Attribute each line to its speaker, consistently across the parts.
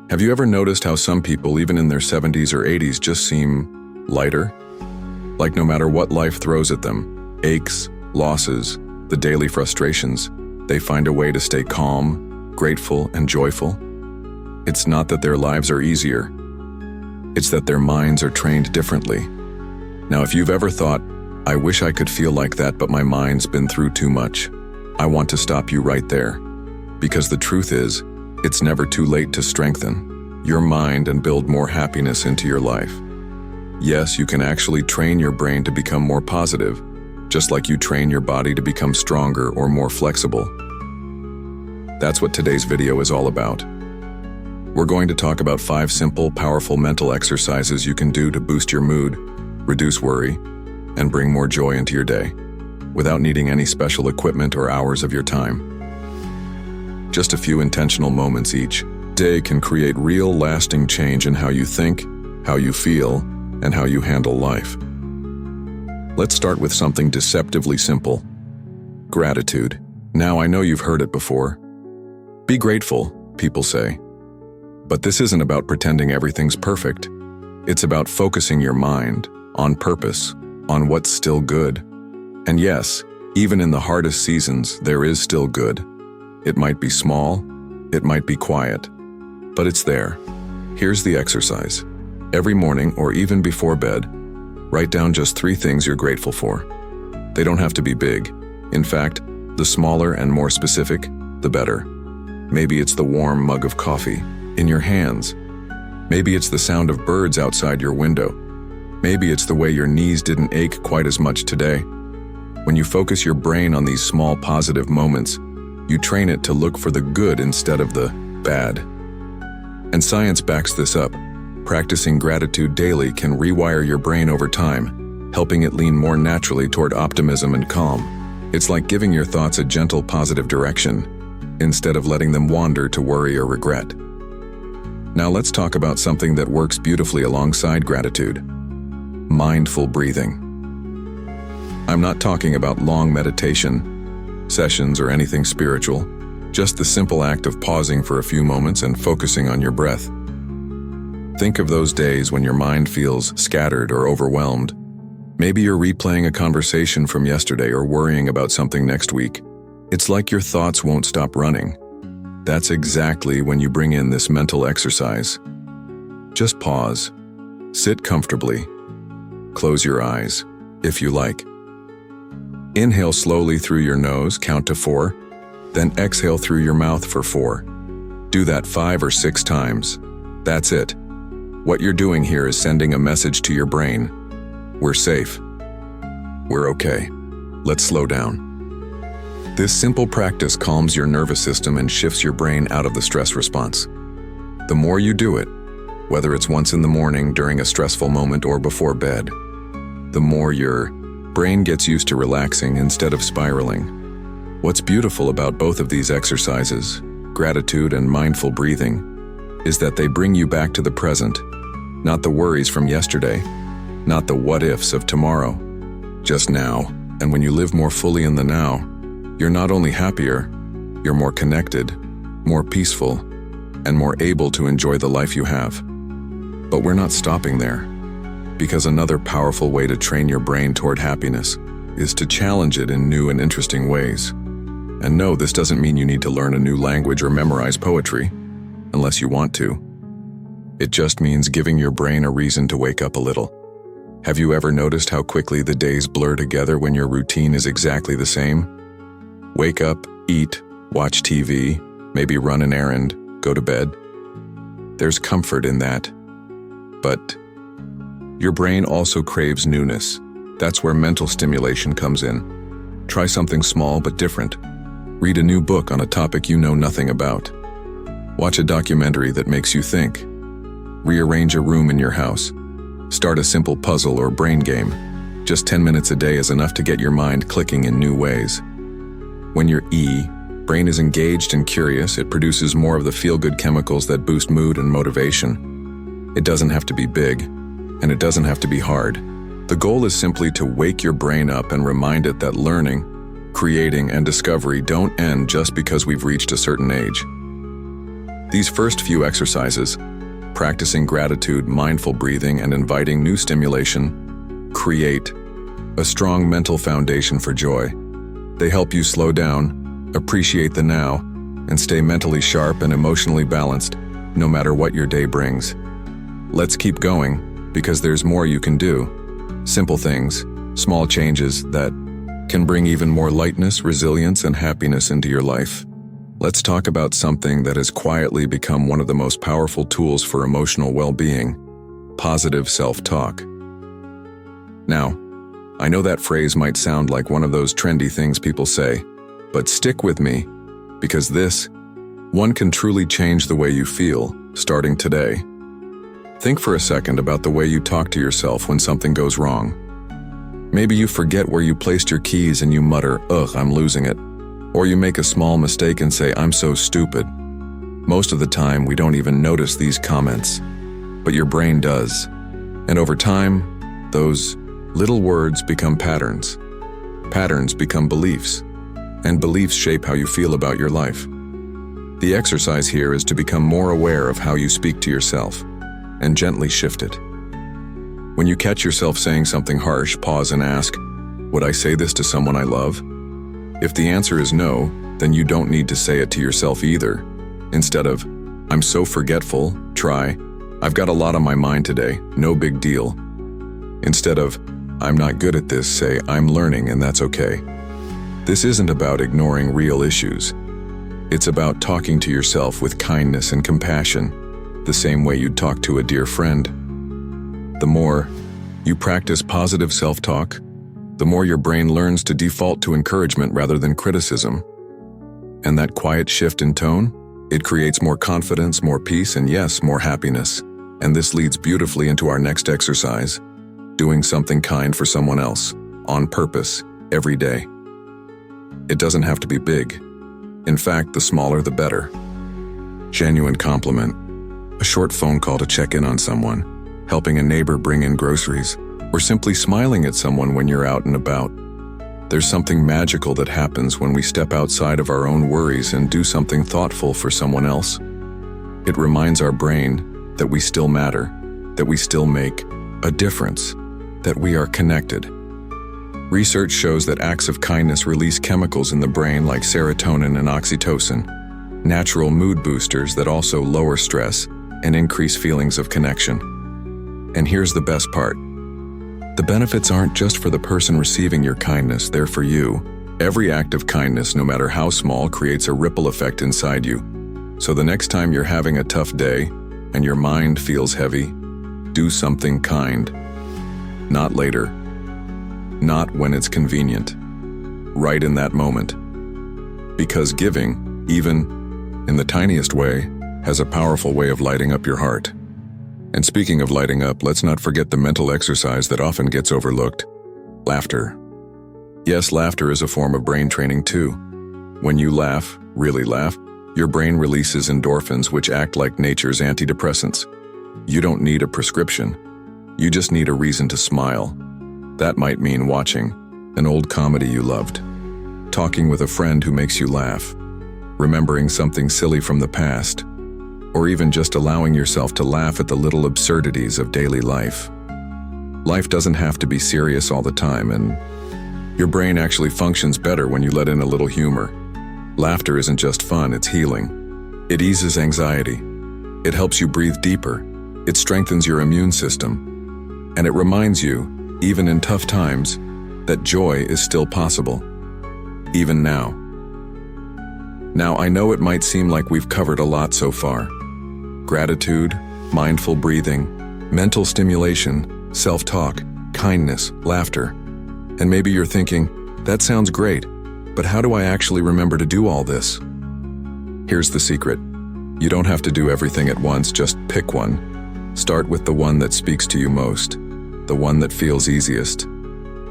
Speaker 1: Have you ever noticed how some people, even in their 70s or 80s, just seem lighter? Like no matter what life throws at them, aches, losses, the daily frustrations, they find a way to stay calm, grateful, and joyful? It's not that their lives are easier. It's that their minds are trained differently. Now, if you've ever thought, I wish I could feel like that, but my mind's been through too much, I want to stop you right there. Because the truth is, it's never too late to strengthen your mind and build more happiness into your life. Yes, you can actually train your brain to become more positive, just like you train your body to become stronger or more flexible. That's what today's video is all about. We're going to talk about 5 simple, powerful mental exercises you can do to boost your mood, reduce worry, and bring more joy into your day, without needing any special equipment or hours of your time. Just a few intentional moments each day can create real, lasting change in how you think, how you feel, and how you handle life. Let's start with something deceptively simple: gratitude. Now, I know you've heard it before. Be grateful, people say. But this isn't about pretending everything's perfect. It's about focusing your mind on purpose, on what's still good. And yes, even in the hardest seasons, there is still good. It might be small, it might be quiet, but it's there. Here's the exercise. Every morning, or even before bed, write down just 3 things you're grateful for. They don't have to be big. In fact, the smaller and more specific, the better. Maybe it's the warm mug of coffee in your hands. Maybe it's the sound of birds outside your window. Maybe it's the way your knees didn't ache quite as much today. When you focus your brain on these small positive moments, you train it to look for the good instead of the bad. And science backs this up. Practicing gratitude daily can rewire your brain over time, helping it lean more naturally toward optimism and calm. It's like giving your thoughts a gentle, positive direction, instead of letting them wander to worry or regret. Now let's talk about something that works beautifully alongside gratitude: mindful breathing. I'm not talking about long meditation sessions or anything spiritual, just the simple act of pausing for a few moments and focusing on your breath. Think of those days when your mind feels scattered or overwhelmed. Maybe you're replaying a conversation from yesterday or worrying about something next week. It's like your thoughts won't stop running. That's exactly when you bring in this mental exercise. Just pause, sit comfortably, close your eyes, if you like. Inhale slowly through your nose, count to 4, then exhale through your mouth for 4. Do that 5 or 6 times. That's it. What you're doing here is sending a message to your brain. We're safe. We're okay. Let's slow down. This simple practice calms your nervous system and shifts your brain out of the stress response. The more you do it, whether it's once in the morning, during a stressful moment, or before bed, the more your brain gets used to relaxing instead of spiraling. What's beautiful about both of these exercises, gratitude and mindful breathing, is that they bring you back to the present, not the worries from yesterday, not the what-ifs of tomorrow, just now. And when you live more fully in the now, you're not only happier, you're more connected, more peaceful, and more able to enjoy the life you have. But we're not stopping there, because another powerful way to train your brain toward happiness is to challenge it in new and interesting ways. And no, this doesn't mean you need to learn a new language or memorize poetry, unless you want to. It just means giving your brain a reason to wake up a little. Have you ever noticed how quickly the days blur together when your routine is exactly the same? Wake up, eat, watch TV, maybe run an errand, go to bed. There's comfort in that. But your brain also craves newness. That's where mental stimulation comes in. Try something small but different. Read a new book on a topic you know nothing about. Watch a documentary that makes you think. Rearrange a room in your house. Start a simple puzzle or brain game. Just 10 minutes a day is enough to get your mind clicking in new ways. When your brain is engaged and curious, it produces more of the feel-good chemicals that boost mood and motivation. It doesn't have to be big, and it doesn't have to be hard. The goal is simply to wake your brain up and remind it that learning, creating, and discovery don't end just because we've reached a certain age. These first few exercises, practicing gratitude, mindful breathing, and inviting new stimulation, create a strong mental foundation for joy. They help you slow down, appreciate the now, and stay mentally sharp and emotionally balanced, no matter what your day brings. Let's keep going, because there's more you can do. Simple things, small changes that can bring even more lightness, resilience, and happiness into your life. Let's talk about something that has quietly become one of the most powerful tools for emotional well-being: positive self-talk. Now, I know that phrase might sound like one of those trendy things people say, but stick with me, because this one can truly change the way you feel, starting today. Think for a second about the way you talk to yourself when something goes wrong. Maybe you forget where you placed your keys and you mutter, "Ugh, I'm losing it." Or you make a small mistake and say, "I'm so stupid." Most of the time, we don't even notice these comments, but your brain does. And over time, those little words become patterns. Patterns become beliefs, and beliefs shape how you feel about your life. The exercise here is to become more aware of how you speak to yourself, and gently shift it. When you catch yourself saying something harsh, pause and ask, "Would I say this to someone I love?" If the answer is no, then you don't need to say it to yourself either. Instead of, "I'm so forgetful," try, "I've got a lot on my mind today, no big deal." Instead of, "I'm not good at this," say, "I'm learning and that's okay." This isn't about ignoring real issues. It's about talking to yourself with kindness and compassion, the same way you'd talk to a dear friend. The more you practice positive self-talk, the more your brain learns to default to encouragement rather than criticism. And that quiet shift in tone, it creates more confidence, more peace, and yes, more happiness. And this leads beautifully into our next exercise: doing something kind for someone else, on purpose, every day. It doesn't have to be big. In fact, the smaller the better. Genuine compliment, a short phone call to check in on someone, helping a neighbor bring in groceries, or simply smiling at someone when you're out and about. There's something magical that happens when we step outside of our own worries and do something thoughtful for someone else. It reminds our brain that we still matter, that we still make a difference, that we are connected. Research shows that acts of kindness release chemicals in the brain like serotonin and oxytocin, natural mood boosters that also lower stress and increase feelings of connection. And here's the best part. The benefits aren't just for the person receiving your kindness, they're for you. Every act of kindness, no matter how small, creates a ripple effect inside you. So the next time you're having a tough day and your mind feels heavy, do something kind. Not later. Not when it's convenient. Right in that moment. Because giving, even in the tiniest way, has a powerful way of lighting up your heart. And speaking of lighting up, let's not forget the mental exercise that often gets overlooked: laughter. Yes, laughter is a form of brain training too. When you laugh, really laugh, your brain releases endorphins, which act like nature's antidepressants. You don't need a prescription. You just need a reason to smile. That might mean watching an old comedy you loved, talking with a friend who makes you laugh, remembering something silly from the past, or even just allowing yourself to laugh at the little absurdities of daily life. Life doesn't have to be serious all the time, and your brain actually functions better when you let in a little humor. Laughter isn't just fun, it's healing. It eases anxiety. It helps you breathe deeper. It strengthens your immune system. And it reminds you, even in tough times, that joy is still possible. Even now. Now, I know it might seem like we've covered a lot so far. Gratitude, mindful breathing, mental stimulation, self-talk, kindness, laughter. And maybe you're thinking, that sounds great, but how do I actually remember to do all this? Here's the secret. You don't have to do everything at once, just pick one. Start with the one that speaks to you most, the one that feels easiest,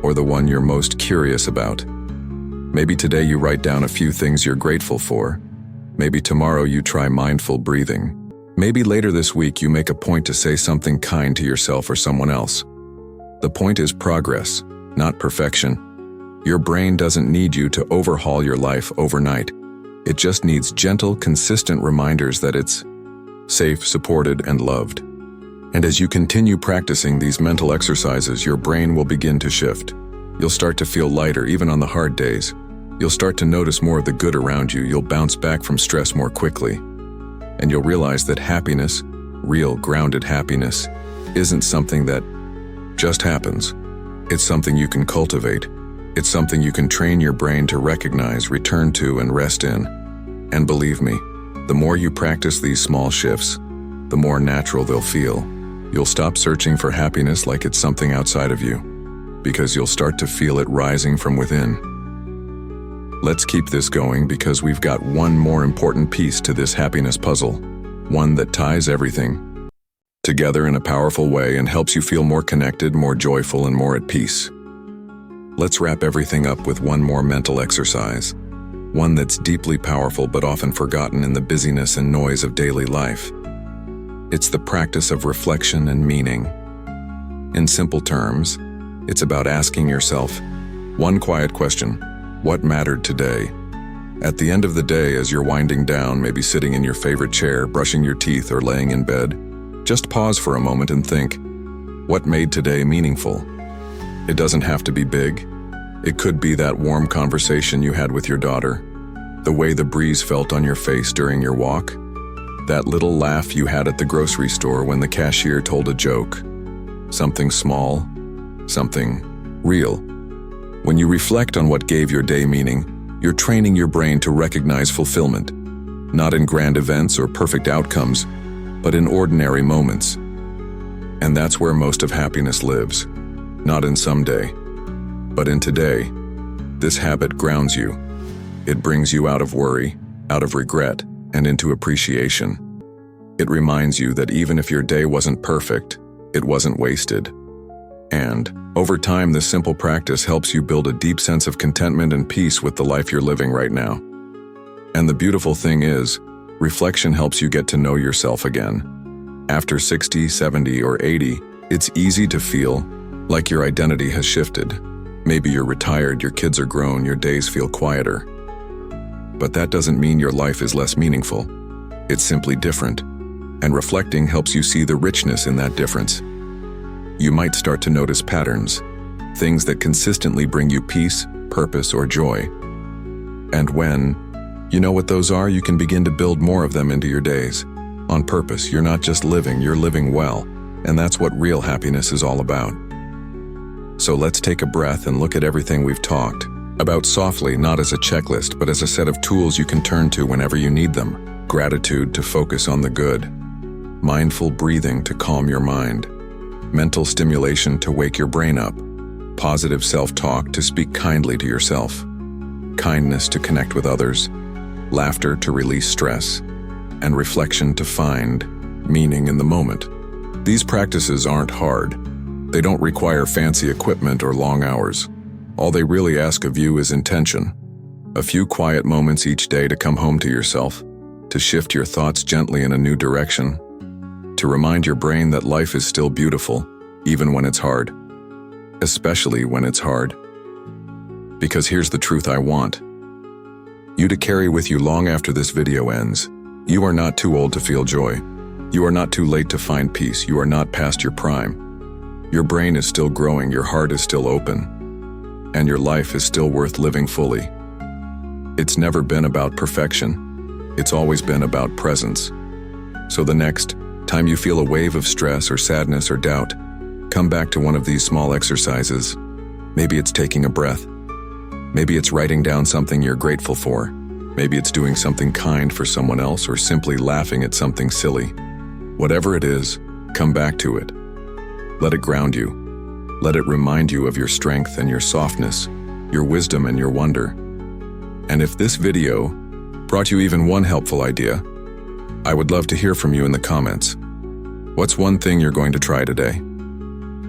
Speaker 1: or the one you're most curious about. Maybe today you write down a few things you're grateful for. Maybe tomorrow you try mindful breathing. Maybe later this week you make a point to say something kind to yourself or someone else. The point is progress, not perfection. Your brain doesn't need you to overhaul your life overnight. It just needs gentle, consistent reminders that it's safe, supported, and loved. And as you continue practicing these mental exercises, your brain will begin to shift. You'll start to feel lighter, even on the hard days. You'll start to notice more of the good around you. You'll bounce back from stress more quickly. And you'll realize that happiness, real, grounded happiness, isn't something that just happens. It's something you can cultivate. It's something you can train your brain to recognize, return to, and rest in. And believe me, the more you practice these small shifts, the more natural they'll feel. You'll stop searching for happiness like it's something outside of you, because you'll start to feel it rising from within. Let's keep this going, because we've got one more important piece to this happiness puzzle, one that ties everything together in a powerful way and helps you feel more connected, more joyful, and more at peace. Let's wrap everything up with one more mental exercise, one that's deeply powerful but often forgotten in the busyness and noise of daily life. It's the practice of reflection and meaning. In simple terms, it's about asking yourself one quiet question: what mattered today? At the end of the day, as you're winding down, maybe sitting in your favorite chair, brushing your teeth, or laying in bed, just pause for a moment and think, what made today meaningful? It doesn't have to be big. It could be that warm conversation you had with your daughter, the way the breeze felt on your face during your walk, that little laugh you had at the grocery store when the cashier told a joke. Something small, something real. When you reflect on what gave your day meaning, you're training your brain to recognize fulfillment, not in grand events or perfect outcomes, but in ordinary moments. And that's where most of happiness lives, not in someday, but in today. This habit grounds you. It brings you out of worry, out of regret, and into appreciation. It reminds you that even if your day wasn't perfect, it wasn't wasted. And, over time, this simple practice helps you build a deep sense of contentment and peace with the life you're living right now. And the beautiful thing is, reflection helps you get to know yourself again. After 60, 70, or 80, it's easy to feel like your identity has shifted. Maybe you're retired, your kids are grown, your days feel quieter. But that doesn't mean your life is less meaningful. It's simply different. And reflecting helps you see the richness in that difference. You might start to notice patterns, things that consistently bring you peace, purpose, or joy. And when you know what those are, you can begin to build more of them into your days. On purpose, you're not just living, you're living well. And that's what real happiness is all about. So let's take a breath and look at everything we've talked about softly, not as a checklist, but as a set of tools you can turn to whenever you need them. Gratitude to focus on the good. Mindful breathing to calm your mind. Mental stimulation to wake your brain up. Positive self-talk to speak kindly to yourself. Kindness to connect with others. Laughter to release stress. And reflection to find meaning in the moment. These practices aren't hard. They don't require fancy equipment or long hours. All they really ask of you is intention. A few quiet moments each day to come home to yourself, to shift your thoughts gently in a new direction, to remind your brain that life is still beautiful, even when it's hard. Especially when it's hard. Because here's the truth I want you to carry with you long after this video ends. You are not too old to feel joy. You are not too late to find peace. You are not past your prime. Your brain is still growing, your heart is still open, and your life is still worth living fully. It's never been about perfection. It's always been about presence. So the next time you feel a wave of stress or sadness or doubt, come back to one of these small exercises. Maybe it's taking a breath. Maybe it's writing down something you're grateful for. Maybe it's doing something kind for someone else, or simply laughing at something silly. Whatever it is, come back to it. Let it ground you. Let it remind you of your strength and your softness, your wisdom and your wonder. And if this video brought you even one helpful idea, I would love to hear from you in the comments. What's one thing you're going to try today?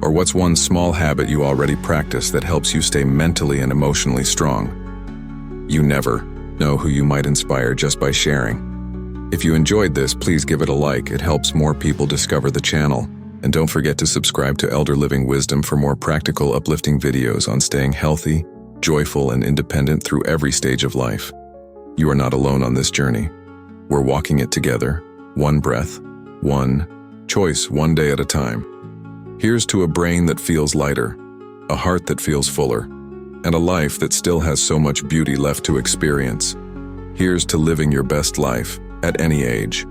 Speaker 1: Or what's one small habit you already practice that helps you stay mentally and emotionally strong? You never know who you might inspire just by sharing. If you enjoyed this, please give it a like. It helps more people discover the channel. And don't forget to subscribe to Elder Living Wisdom for more practical, uplifting videos on staying healthy, joyful, and independent through every stage of life. You are not alone on this journey. We're walking it together, one breath, one choice, one day at a time. Here's to a brain that feels lighter, a heart that feels fuller, and a life that still has so much beauty left to experience. Here's to living your best life at any age.